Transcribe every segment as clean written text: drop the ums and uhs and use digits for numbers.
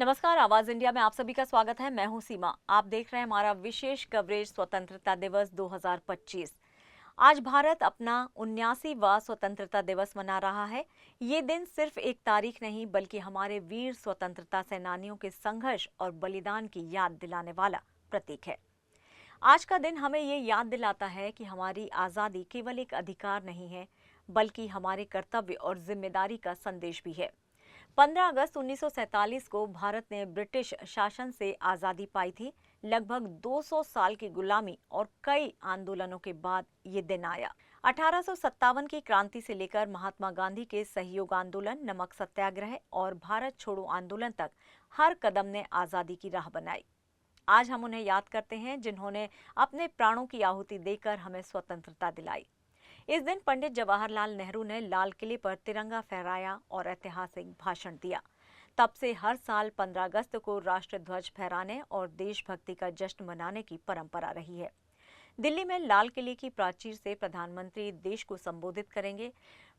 नमस्कार, आवाज इंडिया में आप सभी का स्वागत है। मैं हूं सीमा। आप देख रहे हैं हमारा विशेष कवरेज स्वतंत्रता दिवस 2025। आज भारत अपना 79वां स्वतंत्रता दिवस मना रहा है। ये दिन सिर्फ एक तारीख नहीं बल्कि हमारे वीर स्वतंत्रता सेनानियों के संघर्ष और बलिदान की याद दिलाने वाला प्रतीक है। आज का दिन हमें ये याद दिलाता है कि हमारी आज़ादी केवल एक अधिकार नहीं है बल्कि हमारे कर्तव्य और जिम्मेदारी का संदेश भी है। 15 अगस्त 1947 को भारत ने ब्रिटिश शासन से आज़ादी पाई थी। लगभग 200 साल की गुलामी और कई आंदोलनों के बाद ये दिन आया। 1857 की क्रांति से लेकर महात्मा गांधी के सहयोग आंदोलन, नमक सत्याग्रह और भारत छोड़ो आंदोलन तक हर कदम ने आज़ादी की राह बनाई। आज हम उन्हें याद करते हैं जिन्होंने अपने प्राणों की आहुति देकर हमें स्वतंत्रता दिलाई। इस दिन पंडित जवाहरलाल नेहरू ने लाल किले पर तिरंगा फहराया और ऐतिहासिक भाषण दिया। तब से हर साल 15 अगस्त को राष्ट्र ध्वज फहराने और देशभक्ति का जश्न मनाने की परंपरा रही है। दिल्ली में लाल किले की प्राचीर से प्रधानमंत्री देश को संबोधित करेंगे।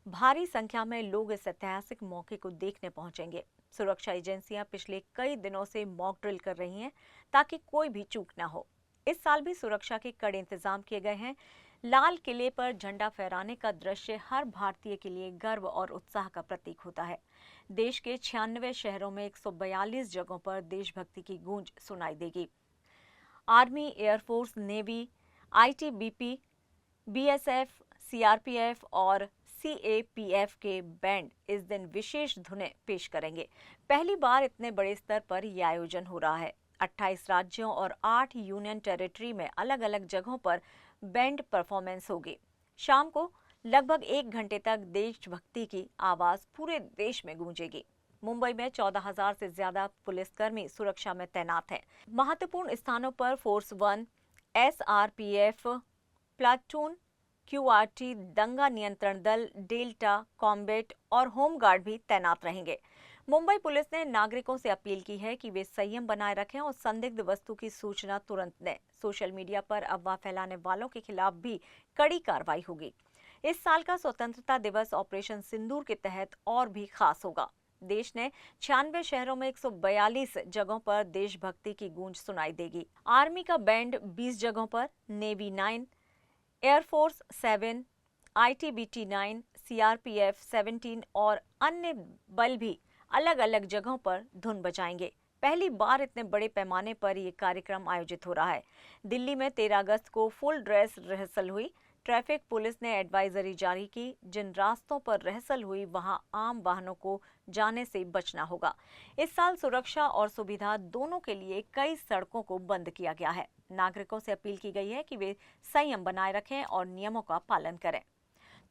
भारी संख्या में लोग इस ऐतिहासिक मौके को देखने पहुंचेंगे। सुरक्षा एजेंसियां पिछले कई दिनों से मॉक ड्रिल कर रही हैं ताकि कोई भी चूक न हो। इस साल भी सुरक्षा के कड़े इंतजाम किए गए हैं। लाल किले पर झंडा फहराने का दृश्य हर भारतीय के लिए गर्व और उत्साह का प्रतीक होता है। देश के 96 शहरों में 142 जगहों पर देशभक्ति की गूंज सुनाई देगी। Army, air force, navy, ITBP, BSF, CRPF और सीएपीएफ के बैंड इस दिन विशेष धुनें पेश करेंगे। पहली बार इतने बड़े स्तर पर यह आयोजन हो रहा है। 28 राज्यों और 8 यूनियन टेरिटरी में अलग अलग जगहों पर बैंड परफॉर्मेंस होगी। शाम को लगभग 1 घंटे तक देशभक्ति की आवाज पूरे देश में गूंजेगी। मुंबई में 14,000 से ज्यादा पुलिसकर्मी सुरक्षा में तैनात हैं। महत्वपूर्ण स्थानों पर फोर्स 1, एसआरपीएफ, प्लाटून, क्यूआरटी, दंगा नियंत्रण दल, डेल्टा, कॉम्बैट और होमगार्ड भी तैनात रहेंगे। मुंबई पुलिस ने नागरिकों से अपील की है कि वे संयम बनाए रखें और संदिग्ध वस्तु की सूचना तुरंत दें। सोशल मीडिया पर अफवाह फैलाने वालों के खिलाफ भी कड़ी कार्रवाई होगी। इस साल का स्वतंत्रता दिवस ऑपरेशन सिंदूर के तहत और भी खास होगा। देश ने 96 शहरों में 142 जगहों पर देशभक्ति की गूंज सुनाई देगी। आर्मी का बैंड 20 जगहों पर, नेवी 9, एयरफोर्स 7, आईटीबीटी 9, सीआरपीएफ 17 और अन्य बल भी अलग अलग जगहों पर धुन बजाएंगे। पहली बार इतने बड़े पैमाने पर यह कार्यक्रम आयोजित हो रहा है। दिल्ली में 13 अगस्त को फुल ड्रेस रिहर्सल हुई। ट्रैफिक पुलिस ने एडवाइजरी जारी की। जिन रास्तों पर रिहर्सल हुई वहां आम वाहनों को जाने से बचना होगा। इस साल सुरक्षा और सुविधा दोनों के लिए कई सड़कों को बंद किया गया है। नागरिकों से अपील की गई है कि वे संयम बनाए रखें और नियमों का पालन करें।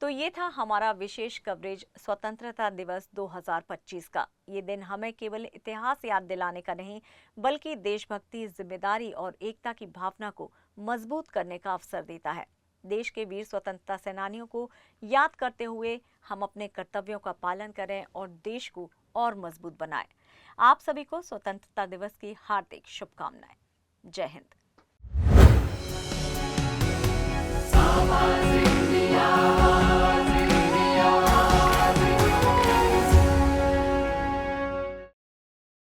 तो ये था हमारा विशेष कवरेज स्वतंत्रता दिवस 2025 का। ये दिन हमें केवल इतिहास याद दिलाने का नहीं बल्कि देशभक्ति, जिम्मेदारी और एकता की भावना को मजबूत करने का अवसर देता है। देश के वीर स्वतंत्रता सेनानियों को याद करते हुए हम अपने कर्तव्यों का पालन करें और देश को और मजबूत बनाएं। आप सभी को स्वतंत्रता दिवस की हार्दिक शुभकामनाएं। जय हिंद।